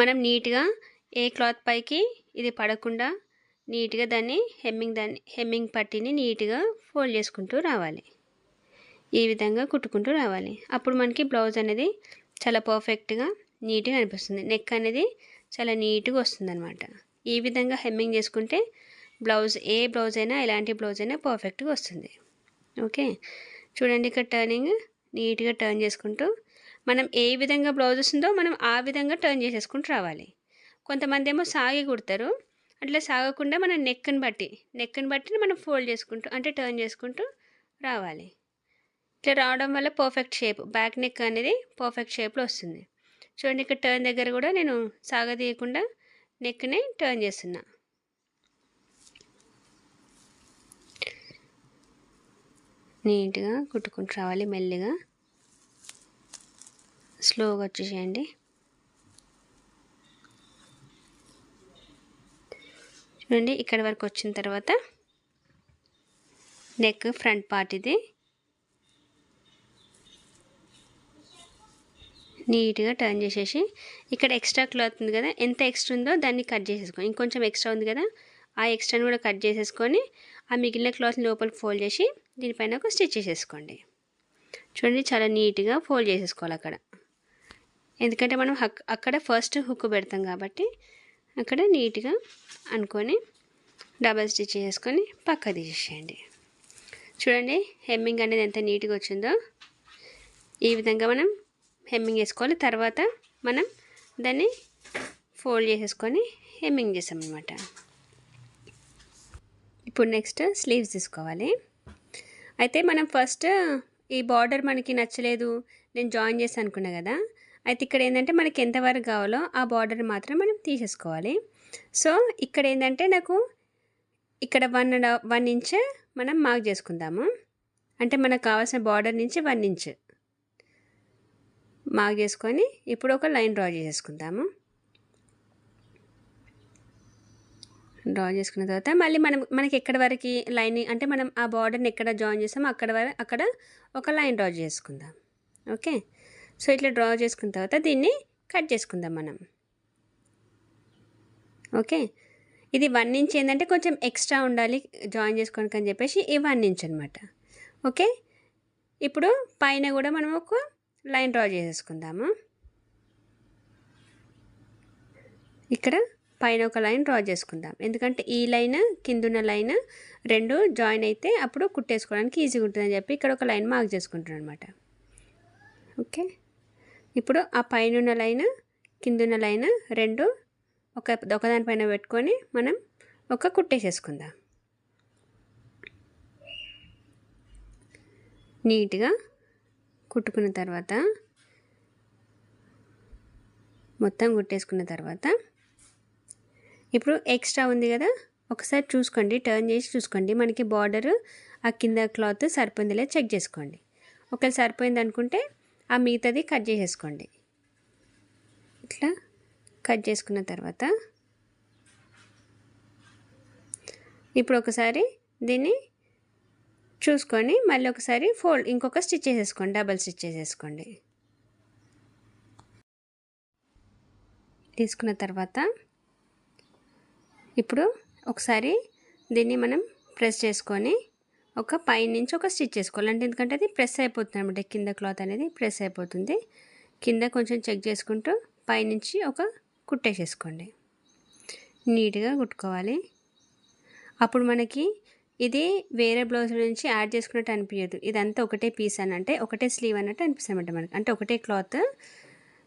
మనం నీట్గా ఏ క్లాత్ పైకి ఇది పడకుండా నీట్గా దాన్ని హెమ్మింగ్ పట్టీని నీట్గా ఫోల్డ్ చేసుకుంటూ రావాలి. ఈ విధంగా కుట్టుకుంటూ రావాలి. అప్పుడు మనకి బ్లౌజ్ అనేది చాలా పర్ఫెక్ట్గా నీట్గా అనిపిస్తుంది. నెక్ అనేది చాలా నీట్గా వస్తుంది అనమాట. ఈ విధంగా హెమ్మింగ్ చేసుకుంటే ఏ బ్లౌజ్ అయినా ఎలాంటి బ్లౌజ్ అయినా పర్ఫెక్ట్గా వస్తుంది. ఓకే, చూడండి, ఇక్కడ టర్నింగ్ నీట్గా టర్న్ చేసుకుంటూ మనం ఏ విధంగా బ్లౌజ్ వస్తుందో మనం ఆ విధంగా టర్న్ చేసేసుకుంటూ రావాలి. కొంతమంది ఏమో సాగి కుడతారు, అట్లా సాగకుండా మనం నెక్ని బట్టి మనం ఫోల్డ్ చేసుకుంటూ అంటే టర్న్ చేసుకుంటూ రావాలి. ఇట్లా రావడం వల్ల పర్ఫెక్ట్ షేప్ బ్యాక్ నెక్ అనేది పర్ఫెక్ట్ షేప్లో వస్తుంది. చూడండి ఇక్కడ టర్న్ దగ్గర కూడా నేను సాగదీయకుండా నెక్ని టర్న్ చేస్తున్నా. నీట్గా కుట్టుకుంటూ రావాలి, మెల్లిగా స్లోగా వచ్చేసేయండి. చూడండి ఇక్కడ వరకు వచ్చిన తర్వాత నెక్ ఫ్రంట్ పార్ట్ ఇది నీట్గా టర్న్ చేసేసి ఇక్కడ ఎక్స్ట్రా క్లాత్ ఉంది కదా, ఎంత ఎక్స్ట్రా ఉందో దాన్ని కట్ చేసేసుకోండి. ఇంకొంచెం ఎక్స్ట్రా ఉంది కదా, ఆ ఎక్స్ట్రాని కూడా కట్ చేసేసుకొని ఆ మిగిలిన క్లాత్ని లోపలికి ఫోల్డ్ చేసి దీనిపైన ఒక స్టిచ్ చేసేసుకోండి. చూడండి చాలా నీట్గా ఫోల్డ్ చేసేసుకోవాలి అక్కడ, ఎందుకంటే మనం అక్కడ ఫస్ట్ హుక్ పెడతాం కాబట్టి అక్కడ నీట్గా అనుకొని డబల్ స్టిచ్ చేసుకొని పక్క తీసేయండి. చూడండి హెమ్మింగ్ అనేది ఎంత నీట్గా వచ్చిందో. ఈ విధంగా మనం హెమ్మింగ్ వేసుకోవాలి. తర్వాత మనం దాన్ని ఫోల్డ్ చేసేసుకొని హెమ్మింగ్ చేసామన్నమాట. ఇప్పుడు నెక్స్ట్ స్లీవ్స్ తీసుకోవాలి. అయితే మనం ఫస్ట్ ఈ బార్డర్ మనకి నచ్చలేదు, నేను జాయిన్ చేస్తాను అనుకున్నా కదా, అయితే ఇక్కడ ఏంటంటే మనకి ఎంతవరకు కావాలో ఆ బార్డర్ మాత్రం మనం తీసేసుకోవాలి. సో ఇక్కడ ఏంటంటే నాకు ఇక్కడ 1 ఇంచ్ మనం మార్క్ చేసుకుందాము. అంటే మనకు కావాల్సిన బార్డర్ నుంచి 1 ఇంచ్ మార్క్ చేసుకొని ఇప్పుడు ఒక లైన్ డ్రా చేసుకుందాము. డ్రా చేసుకున్న తర్వాత మళ్ళీ మనకి ఎక్కడి వరకు లైనింగ్ అంటే మనం ఆ బార్డర్ని ఎక్కడ జాయిన్ చేస్తామో అక్కడ ఒక లైన్ డ్రా చేసుకుందాం. ఓకే, సో ఇట్లా డ్రా చేసుకున్న తర్వాత దీన్ని కట్ చేసుకుందాం మనం. ఓకే, ఇది 1 ఇంచ్ ఏంటంటే కొంచెం ఎక్స్ట్రా ఉండాలి జాయిన్ చేసుకోవడానికి అని చెప్పేసి ఈ 1 ఇంచ్ అనమాట. ఓకే, ఇప్పుడు పైన కూడా మనం ఒక లైన్ డ్రా చేసేసుకుందాము. ఇక్కడ పైన ఒక లైన్ డ్రా చేసుకుందాం, ఎందుకంటే ఈ లైన్ కిందున్న లైన్ రెండు జాయిన్ అయితే అప్పుడు కుట్టేసుకోవడానికి ఈజీగా ఉంటుందని చెప్పి ఇక్కడ ఒక లైన్ మార్క్ చేసుకుంటున్నాను అనమాట. ఓకే, ఇప్పుడు ఆ పైన ఉన్న లైన్ కిందున్న లైన్ రెండు ఒకదానిపైన పెట్టుకొని మనం ఒక కుట్టేసేసుకుందాం. నీట్గా కుట్టుకున్న తర్వాత మొత్తం కుట్టేసుకున్న తర్వాత ఇప్పుడు ఎక్స్ట్రా ఉంది కదా, ఒకసారి చూసుకోండి, టర్న్ చేసి చూసుకోండి మనకి బార్డర్ ఆ కింద క్లాత్ సరిపోయింది లేదా చెక్ చేసుకోండి. ఒకవేళ సరిపోయింది అనుకుంటే ఆ మిగతాది కట్ చేసేసుకోండి. ఇట్లా కట్ చేసుకున్న తర్వాత ఇప్పుడు ఒకసారి దీన్ని చూసుకొని మళ్ళీ ఒకసారి ఇంకొక స్టిచ్ చేసేసుకోండి, డబల్ స్టిచ్ చేసేసుకోండి. తీసుకున్న తర్వాత ఇప్పుడు ఒకసారి దీన్ని మనం ప్రెస్ చేసుకొని ఒక పై నుంచి ఒక స్టిచ్ చేసుకోవాలి. అంటే ఎందుకంటే అది ప్రెస్ అయిపోతుంది అనమాట, కింద క్లాత్ అనేది ప్రెస్ అయిపోతుంది. కింద కొంచెం చెక్ చేసుకుంటూ పైనుంచి ఒక కుట్టేసేసుకోండి. నీట్గా కుట్టుకోవాలి. అప్పుడు మనకి ఇది వేరే బ్లౌజ్ నుంచి యాడ్ చేసుకున్నట్టు అనిపించదు, ఇదంతా ఒకటే పీస్ అని అంటే ఒకటే స్లీవ్ అన్నట్టు అనిపిస్తుంది అనమాట మనకి. అంటే ఒకటే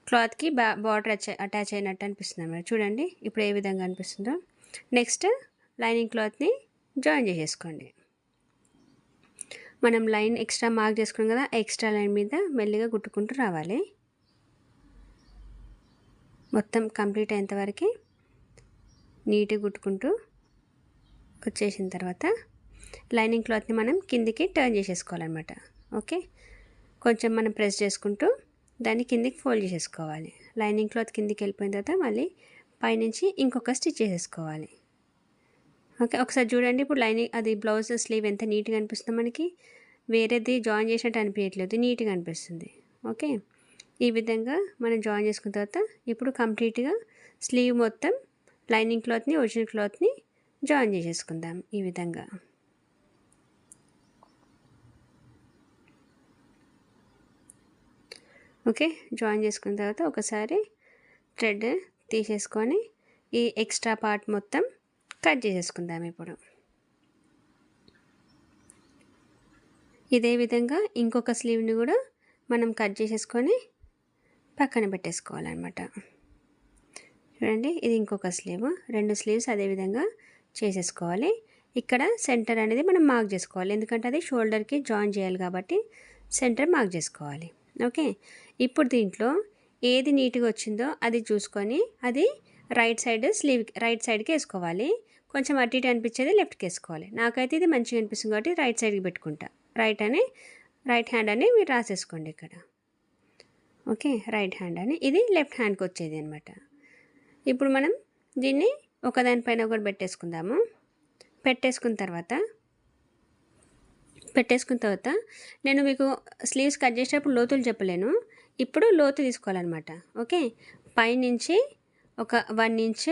క్లాత్కి బార్డర్ అటాచ్ అయినట్టు అనిపిస్తుంది అన్నమాట. చూడండి ఇప్పుడు ఏ విధంగా అనిపిస్తుందో. నెక్స్ట్ లైనింగ్ క్లాత్ని జాయిన్ చేసేసుకోండి. మనం లైన్ ఎక్స్ట్రా మార్క్ చేసుకున్నాం కదా, ఎక్స్ట్రా లైన్ మీద మెల్లిగా కుట్టుకుంటూ రావాలి. మొత్తం కంప్లీట్ అయ్యేంతవరకు నీట్గా కుట్టుకుంటూ వచ్చేసిన తర్వాత లైనింగ్ క్లాత్ని మనం కిందికి టర్న్ చేసేసుకోవాలన్నమాట. ఓకే, కొంచెం మనం ప్రెస్ చేసుకుంటూ దాన్ని కిందికి ఫోల్డ్ చేసేసుకోవాలి. లైనింగ్ క్లాత్ కిందికి వెళ్ళిపోయిన తర్వాత మళ్ళీ పైనుంచి ఇంకొక స్టిచ్ చేసేసుకోవాలి. ఓకే, ఒకసారి చూడండి ఇప్పుడు లైనింగ్ అది బ్లౌజ్ స్లీవ్ ఎంత నీట్గా అనిపిస్తుందో మనకి, వేరేది జాయిన్ చేసినట్టు అనిపించట్లేదు, నీట్గా అనిపిస్తుంది. ఓకే, ఈ విధంగా మనం జాయిన్ చేసుకున్న తర్వాత ఇప్పుడు కంప్లీట్గా స్లీవ్ మొత్తం లైనింగ్ క్లాత్ని ఒరిజినల్ క్లాత్ని జాయిన్ చేసేసుకుందాం ఈ విధంగా. ఓకే, జాయిన్ చేసుకున్న తర్వాత ఒకసారి థ్రెడ్ తీసేసుకొని ఈ ఎక్స్ట్రా పార్ట్ మొత్తం కట్ చేసేసుకుందాం. ఇప్పుడు ఇదే విధంగా ఇంకొక స్లీవ్ని కూడా మనం కట్ చేసేసుకొని పక్కన పెట్టేసుకోవాలన్నమాట. చూడండి, ఇది ఇంకొక స్లీవ్. 2 స్లీవ్స్ అదే విధంగా చేసేసుకోవాలి. ఇక్కడ సెంటర్ అనేది మనం మార్క్ చేసుకోవాలి, ఎందుకంటే అది షోల్డర్కి జాయిన్ చేయాలి కాబట్టి సెంటర్ మార్క్ చేసుకోవాలి. ఓకే, ఇప్పుడు దీంట్లో ఏది నీట్గా వచ్చిందో అది చూసుకొని అది రైట్ సైడ్కి వేసుకోవాలి. కొంచెం అటు ఇటు అనిపించేది లెఫ్ట్కి వేసుకోవాలి. నాకైతే ఇది మంచిగా అనిపిస్తుంది కాబట్టి రైట్ సైడ్కి పెట్టుకుంటా. రైట్ హ్యాండ్ అని మీరు రాసేసుకోండి ఇక్కడ. ఓకే, రైట్ హ్యాండ్ అని, ఇది లెఫ్ట్ హ్యాండ్కి వచ్చేది అనమాట. ఇప్పుడు మనం దీన్ని ఒకదానిపైన ఒకటి పెట్టేసుకుందాము. పెట్టేసుకున్న తర్వాత నేను మీకు స్లీవ్స్ కట్ చేసేటప్పుడు లోతులు చెప్పలేను, ఇప్పుడు లోతు తీసుకోవాలన్నమాట. ఓకే, పైనుంచి ఒక 1 ఇంచ్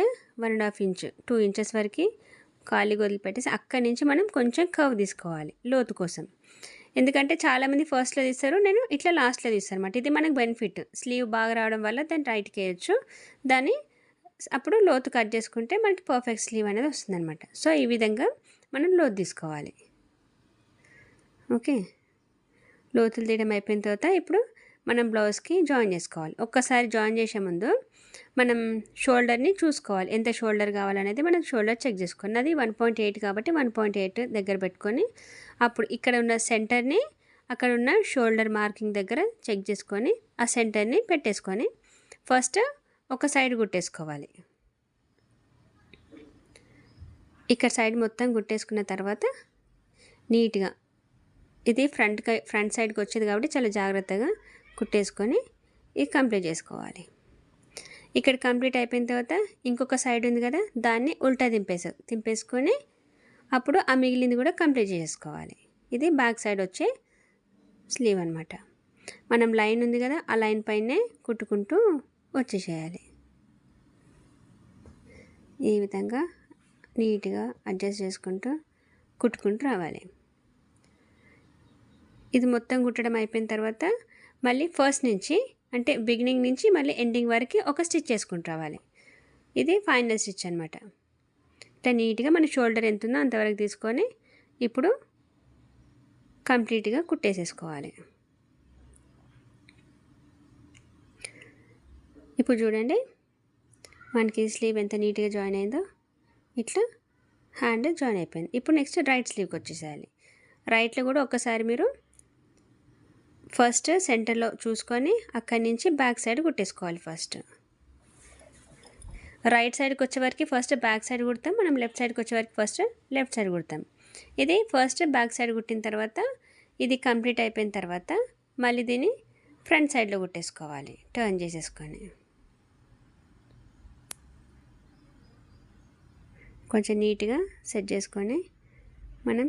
1.5 ఇంచ్ 2 ఇంచెస్ వరకు ఖాళీగా వదిలిపెట్టేసి అక్కడి నుంచి మనం కొంచెం కర్వ్ తీసుకోవాలి లోతు కోసం. ఎందుకంటే చాలామంది ఫస్ట్లో తీస్తారు, నేను ఇట్లా లాస్ట్లో తీస్తాను అనమాట. ఇది మనకు బెనిఫిట్, స్లీవ్ బాగా రావడం వల్ల దాన్ని రైట్కి వేయచ్చు. దాన్ని అప్పుడు లోతు కట్ చేసుకుంటే మనకి పర్ఫెక్ట్ స్లీవ్ అనేది వస్తుందన్నమాట. సో ఈ విధంగా మనం లోతు తీసుకోవాలి. ఓకే, లోతులు తీయడం అయిపోయిన తర్వాత ఇప్పుడు మనం బ్లౌజ్కి జాయిన్ చేసుకోవాలి. ఒక్కసారి జాయిన్ చేసే ముందు మనం షోల్డర్ని చూసుకోవాలి, ఎంత షోల్డర్ కావాలనేది మనం షోల్డర్ చెక్ చేసుకోండి. అది 1.8 కాబట్టి 1.8 దగ్గర పెట్టుకొని అప్పుడు ఇక్కడ ఉన్న సెంటర్ని అక్కడ ఉన్న షోల్డర్ మార్కింగ్ దగ్గర చెక్ చేసుకొని ఆ సెంటర్ని పెట్టేసుకొని ఫస్ట్ ఒక సైడ్ కుట్టేసుకోవాలి. ఇక్కడ సైడ్ మొత్తం కుట్టేసుకున్న తర్వాత నీట్గా ఇది ఫ్రంట్ సైడ్కి వచ్చేది కాబట్టి చాలా జాగ్రత్తగా కుట్టేసుకొని ఇది కంప్లీట్ చేసుకోవాలి. ఇక్కడ కంప్లీట్ అయిపోయిన తర్వాత ఇంకొక సైడ్ ఉంది కదా, దాన్ని ఉల్టా తింపేసుకొని అప్పుడు ఆ మిగిలింది కూడా కంప్లీట్ చేసుకోవాలి. ఇది బ్యాక్ సైడ్ వచ్చే స్లీవ్ అనమాట. మనం లైన్ ఉంది కదా, ఆ లైన్ పైనే కుట్టుకుంటూ వచ్చేసేయాలి. ఈ విధంగా నీట్గా అడ్జస్ట్ చేసుకుంటూ కుట్టుకుంటూ రావాలి. ఇది మొత్తం కుట్టడం అయిపోయిన తర్వాత మళ్ళీ ఫస్ట్ నుంచి అంటే బిగినింగ్ నుంచి మళ్ళీ ఎండింగ్ వరకు ఒక స్టిచ్ చేసుకుంటూ రావాలి. ఇది ఫైనల్ స్టిచ్ అనమాట. ఇట్లా నీట్గా మన షోల్డర్ ఎంత ఉందో అంతవరకు తీసుకొని ఇప్పుడు కంప్లీట్గా కుట్టేసేసుకోవాలి. ఇప్పుడు చూడండి మనకి స్లీవ్ ఎంత నీట్గా జాయిన్ అయిందో, ఇట్లా హ్యాండ్ జాయిన్ అయిపోయింది. ఇప్పుడు నెక్స్ట్ రైట్ స్లీవ్కి వచ్చేసేయాలి. రైట్లో కూడా ఒక్కసారి మీరు ఫస్ట్ సెంటర్లో చూసుకొని అక్కడి నుంచి బ్యాక్ సైడ్ కుట్టేసుకోవాలి. ఫస్ట్ రైట్ సైడ్కి వచ్చేవరకు ఫస్ట్ బ్యాక్ సైడ్ కుడతాం, మనం లెఫ్ట్ సైడ్కి వచ్చేవరకు ఫస్ట్ లెఫ్ట్ సైడ్ కుడతాం. ఇది ఫస్ట్ బ్యాక్ సైడ్ కుట్టిన తర్వాత ఇది కంప్లీట్ అయిపోయిన తర్వాత మళ్ళీ దీన్ని ఫ్రంట్ సైడ్లో కుట్టేసుకోవాలి, టర్న్ చేసేసుకొని. కొంచెం నీట్గా సెట్ చేసుకొని మనం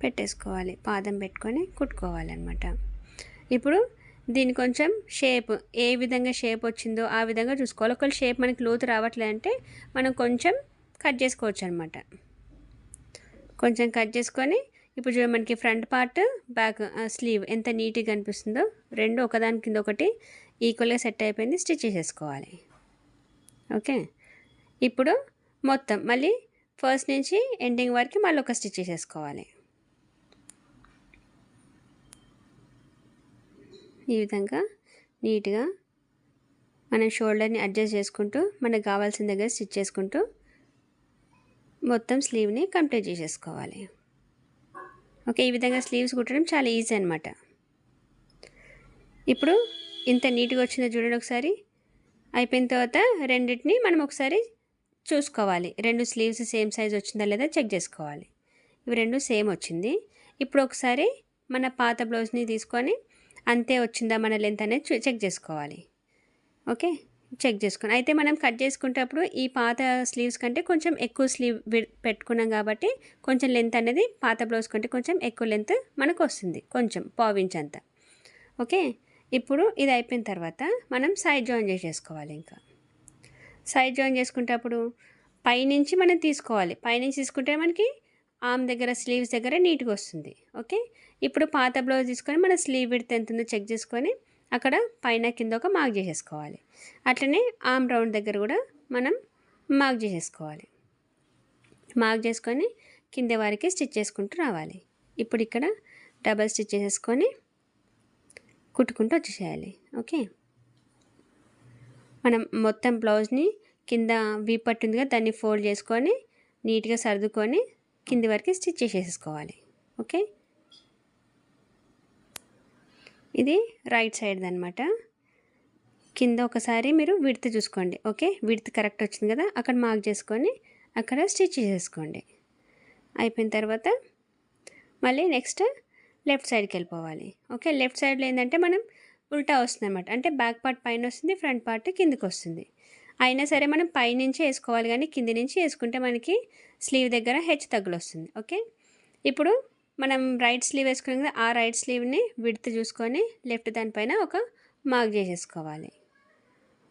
పెట్టేసుకోవాలి, పాదం పెట్టుకొని కుట్టుకోవాలన్నమాట. ఇప్పుడు దీని కొంచెం షేప్ ఏ విధంగా షేప్ వచ్చిందో ఆ విధంగా చూసుకోవాలి. ఒకవేళ షేప్ మనకి లోతు రావట్లేదంటే మనం కొంచెం కట్ చేసుకోవచ్చు అనమాట. కొంచెం కట్ చేసుకొని ఇప్పుడు చూడండి మనకి ఫ్రంట్ పార్ట్ బ్యాక్ స్లీవ్ ఎంత నీట్గా కనిపిస్తుందో, రెండు ఒకదాని కింద ఒకటి ఈక్వల్గా సెట్ అయిపోయింది. స్టిచ్ చేసేసుకోవాలి. ఓకే, ఇప్పుడు మొత్తం మళ్ళీ ఫస్ట్ నుంచి ఎండింగ్ వరకు మళ్ళీ ఒక స్టిచ్ చేసేసుకోవాలి. ఈ విధంగా నీట్గా మనం షోల్డర్ని అడ్జస్ట్ చేసుకుంటూ మనకు కావాల్సిన దగ్గర స్టిచ్ చేసుకుంటూ మొత్తం స్లీవ్ని కంప్లీట్ చేసేసుకోవాలి. ఓకే, ఈ విధంగా స్లీవ్స్ కుట్టడం చాలా ఈజీ అనమాట. ఇప్పుడు ఇంత నీట్గా వచ్చిందో చూడండి ఒకసారి. అయిపోయిన తర్వాత రెండింటిని మనం ఒకసారి చూసుకోవాలి, రెండు స్లీవ్స్ సేమ్ సైజ్ వచ్చిందా లేదా చెక్ చేసుకోవాలి. ఇవి రెండు సేమ్ వచ్చింది. ఇప్పుడు ఒకసారి మన పాత బ్లౌజ్ని తీసుకొని అంతే వచ్చిందా మన లెంత్ అనేది చెక్ చేసుకోవాలి. ఓకే, చెక్ చేసుకొని అయితే మనం కట్ చేసుకునేటప్పుడు ఈ పాత స్లీవ్స్ కంటే కొంచెం ఎక్కువ స్లీవ్ పెట్టుకున్నాం కాబట్టి కొంచెం లెంత్ అనేది పాత బ్లౌజ్ కంటే కొంచెం ఎక్కువ లెంత్ మనకు వస్తుంది, కొంచెం పావించ్ అంత. ఓకే, ఇప్పుడు ఇది అయిపోయిన తర్వాత మనం సైడ్ జాయిన్ చేసేసుకోవాలి. ఇంకా సైడ్ జాయిన్ చేసుకునేటప్పుడు పైనుంచి మనం తీసుకోవాలి. పైనుంచి తీసుకుంటే మనకి ఆర్మ్ దగ్గర స్లీవ్స్ దగ్గర నీట్గా వస్తుంది. ఓకే, ఇప్పుడు పాత బ్లౌజ్ తీసుకొని మన స్లీవ్ విడ్త్ ఎంత ఉందో చెక్ చేసుకొని అక్కడ పైన కింద ఒక మార్క్ చేసేసుకోవాలి. అట్లనే ఆర్మ్ రౌండ్ దగ్గర కూడా మనం మార్క్ చేసేసుకోవాలి. మార్క్ చేసుకొని కింద వారికి స్టిచ్ చేసుకుంటూ రావాలి. ఇప్పుడు ఇక్కడ డబల్ స్టిచ్ చేసేసుకొని కుట్టుకుంటూ వచ్చేసేయాలి. ఓకే, మనం మొత్తం బ్లౌజ్ని కింద వీపట్టు ఉంది కదా దాన్ని ఫోల్డ్ చేసుకొని నీట్గా సర్దుకొని కింది వరకు స్టిచ్ చేసేసుకోవాలి. ఓకే, ఇది రైట్ సైడ్ అనమాట. కింద ఒకసారి మీరు విడ్త్ చూసుకోండి. ఓకే, విడ్త్ కరెక్ట్ వచ్చింది కదా, అక్కడ మార్క్ చేసుకొని అక్కడ స్టిచ్ చేసేసుకోండి. అయిపోయిన తర్వాత మళ్ళీ నెక్స్ట్ లెఫ్ట్ సైడ్కి వెళ్ళిపోవాలి. ఓకే, లెఫ్ట్ సైడ్లో ఏంటంటే మనం ఉల్టా వస్తుంది అనమాట. అంటే బ్యాక్ పార్ట్ పైన వస్తుంది, ఫ్రంట్ పార్ట్ కిందికి వస్తుంది. అయినా సరే మనం పైనుంచి వేసుకోవాలి, కానీ కింది నుంచి వేసుకుంటే మనకి స్లీవ్ దగ్గర హెచ్చు తగ్గులు వస్తుంది. ఓకే, ఇప్పుడు మనం రైట్ స్లీవ్ వేసుకున్నాం కదా, ఆ రైట్ స్లీవ్ని విడ్త్ చూసుకొని లెఫ్ట్ దానిపైన ఒక మార్క్ చేసేసుకోవాలి.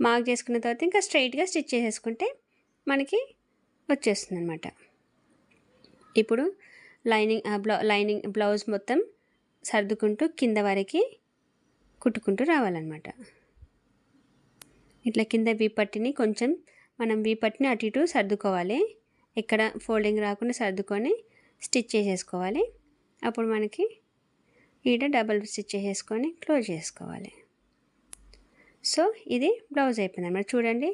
మార్క్ చేసుకున్న తర్వాత ఇంకా స్ట్రైట్గా స్టిచ్ చేసేసుకుంటే మనకి వచ్చేస్తుంది అనమాట. ఇప్పుడు లైనింగ్ బ్లౌజ్ మొత్తం సర్దుకుంటూ కింద వరకు కుట్టుకుంటూ రావాలన్నమాట. ఇట్లా కింద వీపట్టిని కొంచెం మనం వీపట్టిని అటు ఇటు సర్దుకోవాలి. ఎక్కడ ఫోల్డింగ్ రాకుండా సర్దుకొని స్టిచ్ చేసేసుకోవాలి. అప్పుడు మనకి ఈడ డబల్ స్టిచ్ చేసేసుకొని క్లోజ్ చేసుకోవాలి. సో ఇది బ్లౌజ్ అయిపోయింది అన్నమాట. చూడండి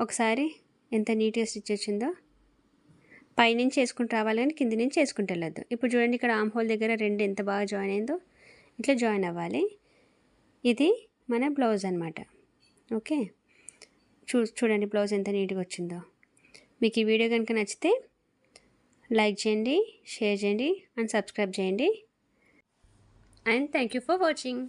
ఒకసారి ఎంత నీట్గా స్టిచ్ వచ్చిందో. పైనుంచి వేసుకుంటూ రావాలి కానీ కింది నుంచి వేసుకుంటూ వెళ్ళొద్దు. ఇప్పుడు చూడండి ఇక్కడ ఆమ్ హోల్ దగ్గర రెండు ఎంత బాగా జాయిన్ అయిందో ఇట్లా జాయిన్ అవ్వాలి. ఇది మన బ్లౌజ్ అనమాట. ఓకే, చూడండి బ్లౌజ్ ఎంత నీట్గా వచ్చిందో. మీకు ఈ వీడియో కనుక నచ్చితే లైక్ చేయండి, షేర్ చేయండి అండ్ సబ్స్క్రైబ్ చేయండి. And thank you for watching.